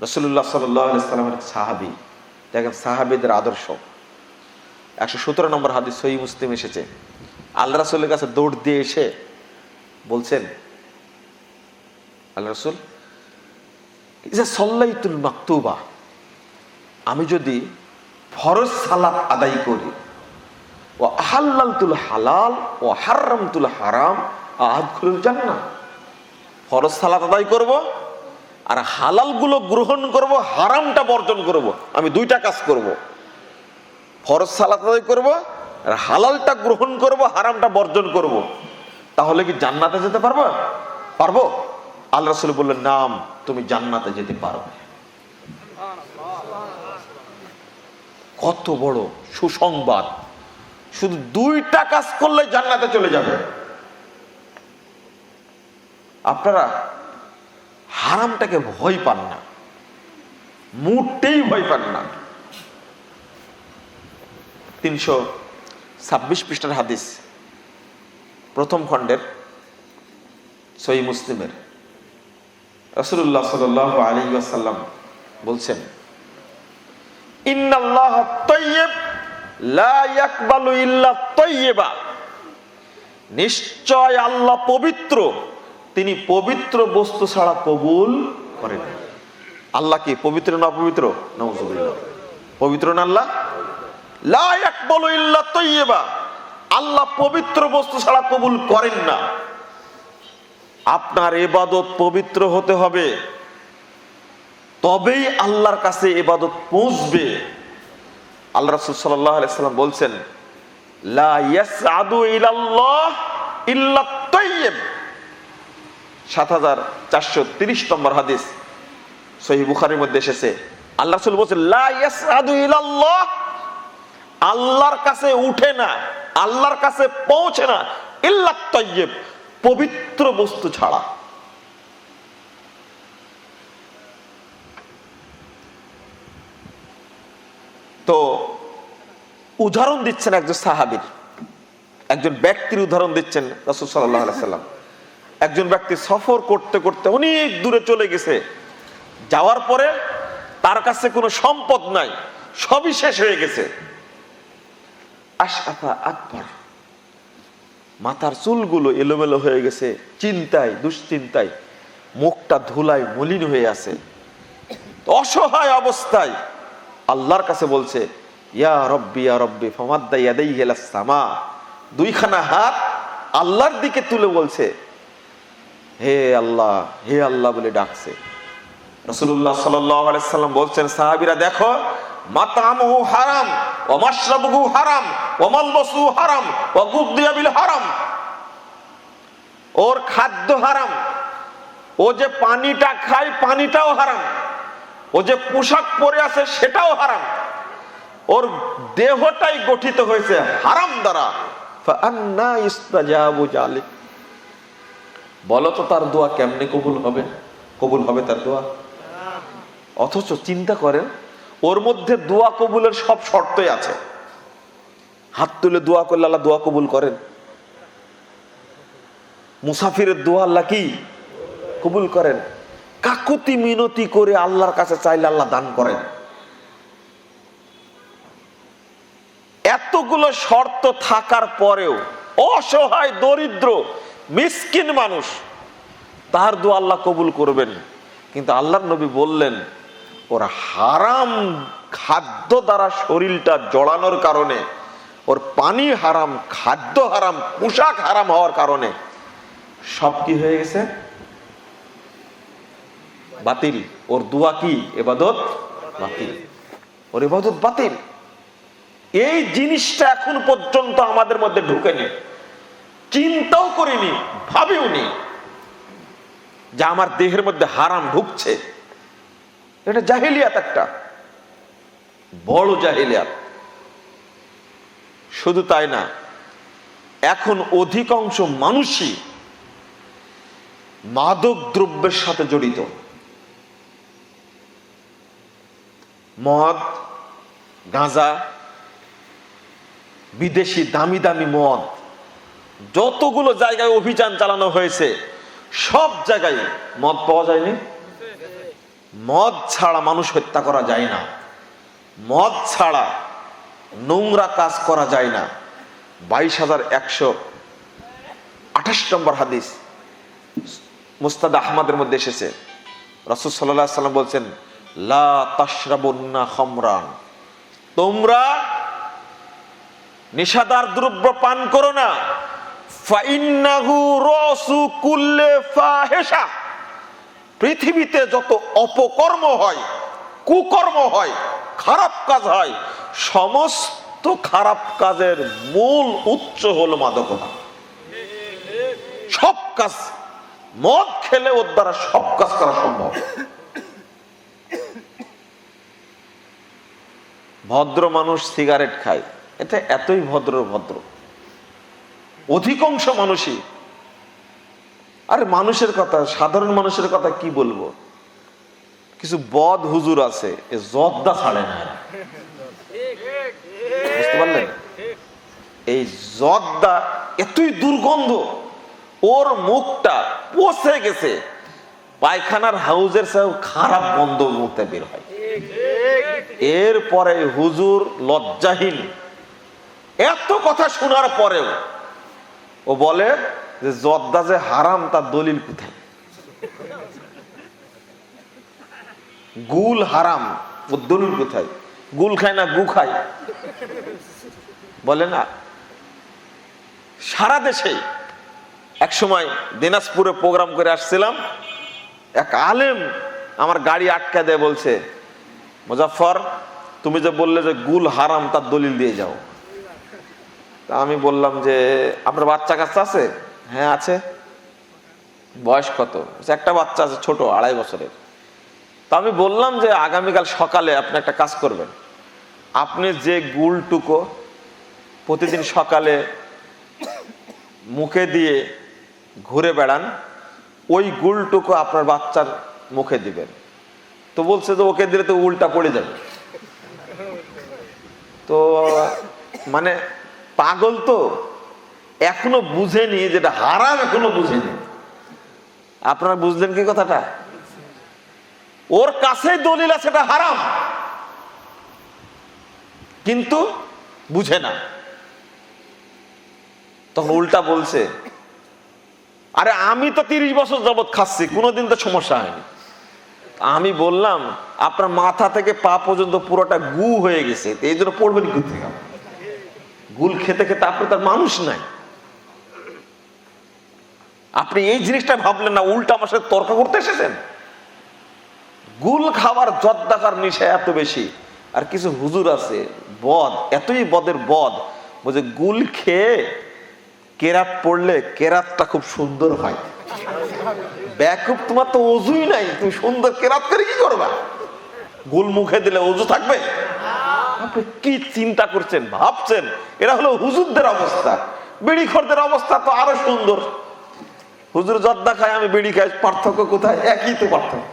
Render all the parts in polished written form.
রাসূলুল্লাহ সাল্লাল্লাহু আলাইহি ওয়াসাল্লামের সাহাবী, দেখেন সাহাবীদের আদর্শ। 117 নম্বর হাদিস সহিহ মুসলিম এসেছে। আল্লাহ রাসূলের কাছে দৌড় দিয়ে এসে বলছেন, আল্লাহ রাসূল, ইজা সাল্লাইতুল মাকতুবা, আমি যদি ফরজ সালাত আদায় করি, ও আহাল্লালতুল হালাল ও হারামতুল হারাম আদখুলুল জান্নাহ, ফরজ সালাত আদায় করব আর হালাল গুলো গ্রহণ করব, হারামটা বর্জন করব। আমি দুইটা কাজ করব, ফরজ সালাত আদায় করব আর হালালটা গ্রহণ করব, হারামটা বর্জন করব। তাহলে কি জান্নাতে যেতে পারবো? পারবো? আল্লাহ রাসূল বললেন, নাম, তুমি জান্নাতে যেতে পারবে। কত বড় সুসংবাদ! শুধু দুইটা কাজ করলে জান্নাতে চলে যাবে। আপনারা হারামটাকে ভয় পান না, মোটেই ভয় পান না। 326 পৃষ্ঠার হাদিস, প্রথম খণ্ডের সহিহ মুসলিমের। রাসূলুল্লাহ সাল্লাল্লাহু আলাইহি ওয়াসাল্লাম বলছেন, ইন্নাল্লাহা তাইয়্যিব লা ইয়াকবালু ইল্লা তাইয়্যিবা, নিশ্চয় আল্লাহ পবিত্র, তিনি পবিত্র বস্তু ছাড়া কবুল করেন না। আল্লাহ কি পবিত্র না অপবিত্র? নাউযুবিল্লাহ। পবিত্র না আল্লাহ? লা ইয়াকবালু ইল্লা তাইয়্যিবা, আল্লাহ পবিত্র বস্তু ছাড়া কবুল করেন না। আপনার ইবাদত পবিত্র হতে হবে, তবেই আল্লাহর কাছে ইবাদত পৌঁছবে। আল্লাহ রাসূল সাল্লাল্লাহু আলাইহি ওয়াসাল্লাম বলছেন, লা ইয়াসআদু ইলাল্লাহ ইল্লা তাইয়্যিব। 7430 নম্বর হাদিস সহিহ বুখারীর মধ্যে এসেছে। আল্লাহ রাসূল বলেছেন, লা ইয়াসআদু ইলাল্লাহ, আল্লাহর কাছে উঠে না, আল্লাহর কাছে পৌঁছে না, ইল্লা তাইয়্যিব, পবিত্র বস্তু ছাড়া। তো উদাহরণ দিচ্ছেন একজন সাহাবীর, একজন ব্যক্তির উদাহরণ দিচ্ছেন রাসূল সাল্লাল্লাহু আলাইহি ওয়াসাল্লাম। একজন ব্যক্তি সফর করতে করতে অনেক দূরে চলে গেছে, যাওয়ার পরে তার কাছে কোনো সম্পদ নাই, সবই শেষ হয়ে গেছে। আশআফা আকবার, মাথার চুলগুলো এলোমেলো হয়ে গেছে, চিন্তায় দুশ্চিন্তায়, মুখটা ধুলায় মলিন হয়ে আছে, অসহায় অবস্থায় আল্লাহর কাছে বলছে, ইয়া রব্বি ইয়া রব্বি, ফামাদ্দা ইয়াদাইহি ইলাস সামা, দুইখানা হাত আল্লাহর দিকে তুলে বলছে, হে আল্লাহ, হে আল্লাহ বলে ডাকছে। রাসূলুল্লাহ সাল্লাল্লাহু আলাইহি ওয়াসাল্লাম বলছেন, সাহাবীরা দেখো, মাতামুহু হারাম ওয়া মাশরাবুহু হারাম ওয়া মালবাসুহু হারাম ওয়া গুদ্দিয়া বিল হারাম, ওর খাদ্য হারাম, ও যে পানিটা খায় পানিটাও হারাম, ও যে পোশাক পরে আছে সেটাও হারাম, ওর দেহটাই গঠিত হয়েছে হারাম দ্বারা। ফাআন্না ইস্তাজাবু যালিক, বলো তো তার দোয়া কেমনে কবুল হবে? কবুল হবে তার দোয়া? অথচ চিন্তা করেন, ওর মধ্যে দোয়া কবুলের সব শর্তই আছে। হাত তুলে দোয়া করলে আল্লাহ দোয়া কবুল করেন। মুসাফিরের দোয়া আল্লাহ কি কবুল করেন। কাকুতি মিনতি করে আল্লাহর কাছে চাইলে আল্লাহ দান করেন। এতগুলো শর্ত থাকার পরেও অসহায় দরিদ্র মিসকিন মানুষ, তার দোয়া আল্লাহ কবুল করবেন। কিন্তু আল্লাহর নবী বললেন, ওর হারাম খাদ্য দ্বারা শরীরটা জড়ানোর কারণে, ওর পানি হারাম, খাদ্য হারাম, পোশাক হারাম হওয়ার কারণে সব কি হয়ে গেছে? বাতিল। ওর দোয়া কি? ইবাদত বাতিল, ওর ইবাদত বাতিল। এই জিনিসটা এখন পর্যন্ত আমাদের মধ্যে ঢুকেনি, চিন্তাও করিনি, ভাবিও নি যে আমার দেহের মধ্যে হারাম ঢুকছে। এটা জাহেলিয়াত, একটা বড় জাহেলিয়াত। শুধু তাই না, এখন অধিকাংশ মানুষই মাদক দ্রব্যের সাথে জড়িত। মদ, গাঁজা, বিদেশি দামি দামি মদ, যতগুলো জায়গায় অভিযান চালানো হয়েছে সব জায়গায় মদ পাওয়া যায়নি? মদ ছাড়া মানুষ হত্যা করা যায় না, মদ ছাড়া নোংরা কাজ করা যায় না। 22,128 নম্বর হাদিস মুস্তাদ আহমদের মধ্যে এসেছে। রাসূল সাল্লাল্লাহু আলাইহি সাল্লাম বলছেন, লা তাশরাবুন্না খামরান, তোমরা নেশাদার দ্রব্য পান করো না। ফাইন্নাহু রাসু কুল্লি ফাহিশা, পৃথিবীতে যত অপকর্ম হয়, কুকর্ম হয়, খারাপ কাজ হয়, সমস্ত খারাপ কাজের মূল উৎস হলো মাদকতা। সব কাজ, মদ খেলে ওর দ্বারা সব কাজ করা সম্ভব। ভদ্র মানুষ সিগারেট খায়, এটা এতই ভদ্র, অধিকাংশ মানুষই। আরে মানুষের কথা, সাধারণ মানুষের কথা কি বলবো, কিছু বদ হুজুর আছে, এ জর্দা ছাড়ে না। বুঝতে পারলেন? এই জর্দা এতই দুর্গন্ধ, ওর মুখটা পচে গেছে, পায়খানার হাউজের চেয়েও খারাপ গন্ধ মুখে বের হয়। এরপরে হুজুর লজ্জাহীন, এত কথা শোনার পরেও ও বলে যে জর্দা যে হারাম তার দলিল কোথায়? গুল হারাম, ওর দলিল কোথায়? গুল খায় না গু খায়? বলে না। সারা দেশে এক সময় দিনাজপুরে প্রোগ্রাম করে আসছিলাম, এক আলেম আমার গাড়ি আটকা দেয়, বলছে, মুজাফফর তুমি যে বললে যে গুল হারাম তার দলিল দিয়ে যাও। তা আমি বললাম যে আপনার বাচ্চা কাচ্চা আছে? হ্যাঁ আছে। বয়স কত? একটা বাচ্চা আছে, ছোট, 2.5 বছরের। তা আমি বললাম যে আগামীকাল সকালে আপনি একটা কাজ করবেন, আপনি যে গুলটুকো প্রতিদিন সকালে মুখে দিয়ে ঘুরে বেড়ান, ওই গুলটুকু আপনার বাচ্চার মুখে দিবেন। তো বলছে যে ওকে দিলে তো উল্টা পড়ে যাবে। তো মানে পাগল তো, এখনো বুঝেনি যেটা হারাম, এখনো বুঝেনি। আপনারা বুঝলেন কি কথাটা? ওর কাছে দলিল আছে এটা হারাম, কিন্তু বুঝে না। তখন উল্টা বলছে, আরে আমি তো 30 বছর যাবত খাচ্ছি, কোনোদিন তো সমস্যা হয়নি। আমি বললাম আপনার মাথা থেকে পা পর্যন্ত পুরোটা গু হয়ে গেছে, এই জন্য পড়বেন কি থেকে? গুল খেতে খেতে আপনি তার মানুষ নাই। আপনি এই জিনিসটা ভাবলেন না, উল্টা আমার সাথে তর্ক করতে এসেছেন। গুল খাবার জর্দাকার নেশা এত বেশি। আর কিছু হুজুর আছে বদ, এতই বদের বদ, বলছে গুল খেয়ে কেরাত পড়লে কেরাতটা খুব সুন্দর হয়। বেকুব, তোমার তো অজুই নাই, তুমি সুন্দর কেরাত করে কি করবা? গুল মুখে দিলে অজু থাকবে? আপনি কি চিন্তা করছেন, ভাবছেন? এরা হলো হুজুরদের অবস্থা। বিড়িখোরদের অবস্থা তো আরো সুন্দর। হুজুর জর্দা খায়, আমি বিড়ি খাই, পার্থক্য কোথায়? একই তো পার্থক্য,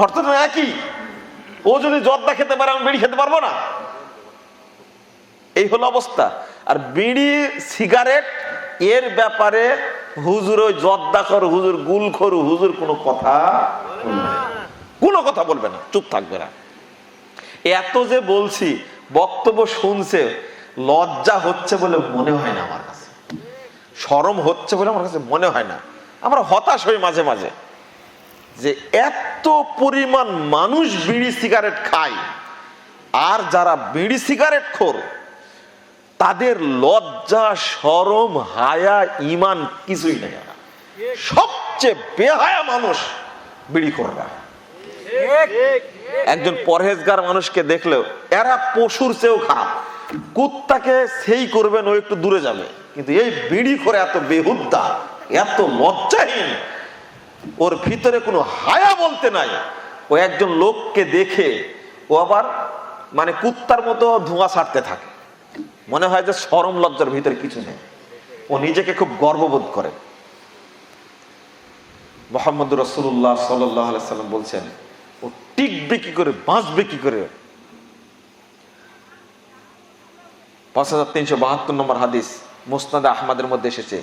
ঘটনা একই। ও যদি জর্দা খেতে পারে, আমি বিড়ি খেতে পারবো না? এই হলো অবস্থা। আর বিড়ি সিগারেট এর ব্যাপারে হুজুর ওই জর্দা খর, হুজুর গুল খর, হুজুর কোনো কথা বলবে না, চুপ থাকবে না। এত যে বলছি, বক্তব্য শুনছে, লজ্জা হচ্ছে বলে মনে হয় না আমার কাছে, শরম হচ্ছে বলে আমার কাছে মনে হয় না। আমরা হতাশ হই মাঝে মাঝে যে এত পরিমাণ মানুষ বিড়ি সিগারেট খায়, আর যারা বিড়ি সিগারেট খোর তাদের লজ্জা, শরম, হায়া, ঈমান কিছুই নেই। সবচেয়ে বেহায়া মানুষ বিড়ি খোররা। একজন পরহেজগার মানুষকে দেখলেও এরা পশুর চেয়েও খারাপ। কুত্তাকে সেই করবেন, ও একটু দূরে যাবে, কিন্তু এই বিড়ি খোরে এত বেহুদ্দা, এত লজ্জাহীন, ওর ভিতরে কোনো হায়া বলতে নাই। ও একজন লোককে দেখে ও আবার মানে কুত্তার মতো ধোঁয়া ছাড়তে থাকে, মনে হয় যে শরম লজ্জার ভিতরে কিছু নেই। ও নিজেকে খুব গর্ববোধ করে। মুহাম্মদ রাসূলুল্লাহ সাল্লাল্লাহু আলাইহি সাল্লাম বলছেন, ও টিকবে কি করে, বাঁচবে কি করে? 5372 নম্বর হাদিস মুসনাদ আহমদের মধ্যে এসেছে।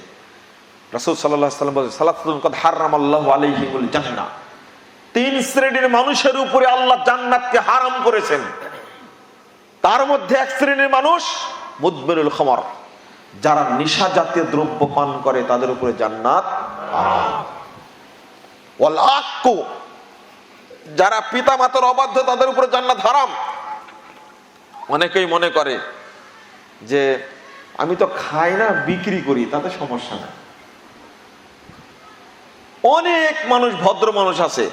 রাসূল সাল্লাল্লাহু আলাইহি সাল্লাম বলেন, সালাতুন কদ হারামাল্লাহু আলাইহিমুল জান্নাহ, তিন শ্রেণীর মানুষের উপরে আল্লাহ জান্নাতকে হারাম করেছেন। তার মধ্যে এক শ্রেণীর মানুষ মুদমিনুল খামর, যারা নেশা জাতীয় দ্রব্য পান করে, তাদের উপরে জান্নাত হারাম। ওয়াল আক্কু, যারা পিতা মাতার অবাধ্য, তাদের উপরে জান্নাত হারাম। অনেকেই মনে করে যে আমি তো খাই না, বিক্রি করি, তাতে সমস্যা না। অনেক মানুষ, ভদ্র মানুষ আছে,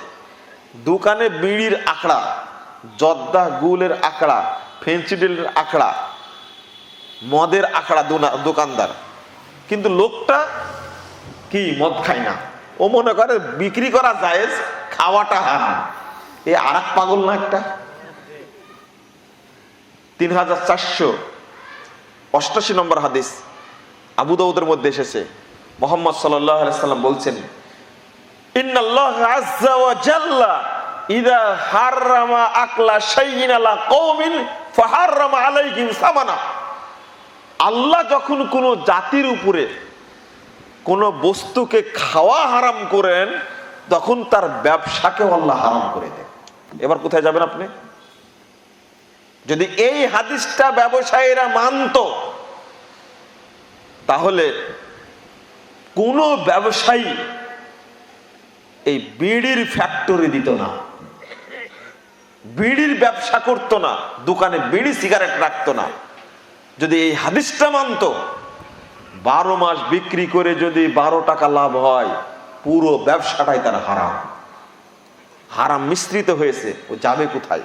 দোকানে বিড়ির আখড়া, জর্দা গুলের আখড়া, ফেন্সিডিলের আখড়া, মদের আখড়া দোকানদার, কিন্তু লোকটা কি মদ খায় না। ও মনে করে বিক্রি করা জায়েজ, খাওয়াটা হারাম। এ আর এক পাগল না একটা। 3488 নম্বর হাদিস আবু দাউদের মধ্যে এসেছে, মুহাম্মদ সাল্লাল্লাহু আলাইহি সাল্লাম বলছেন, ইন্নাল্লাহ আযজা ওয়া জাল্লা ইযা হাররামা আকলা শাইইন আলা কওমিন ফাহাররামা আলাইহিম সামানা। আল্লাহ যখন কোন জাতির উপরে কোন বস্তুকে খাওয়া হারাম করেন, তখন তার ব্যবসাকেও আল্লাহ হারাম করে দেন। এবার কোথায় যাবেন আপনি? যদি এই হাদিসটা ব্যবসায়ীরা মানত, তাহলে কোন ব্যবসায়ী এই বিড়ির ফ্যাক্টরি দিত না, বিড়ির ব্যবসা করতো না, দোকানে বিড়ি সিগারেট রাখতো না। যদি এই হাদিসটা মানত, 12 মাস বিক্রি করে যদি 12 টাকা লাভ হয়, পুরো ব্যবসাটাই তার হারাম। হারাম মিশ্রিত হয়েছে, ও যাবে কোথায়?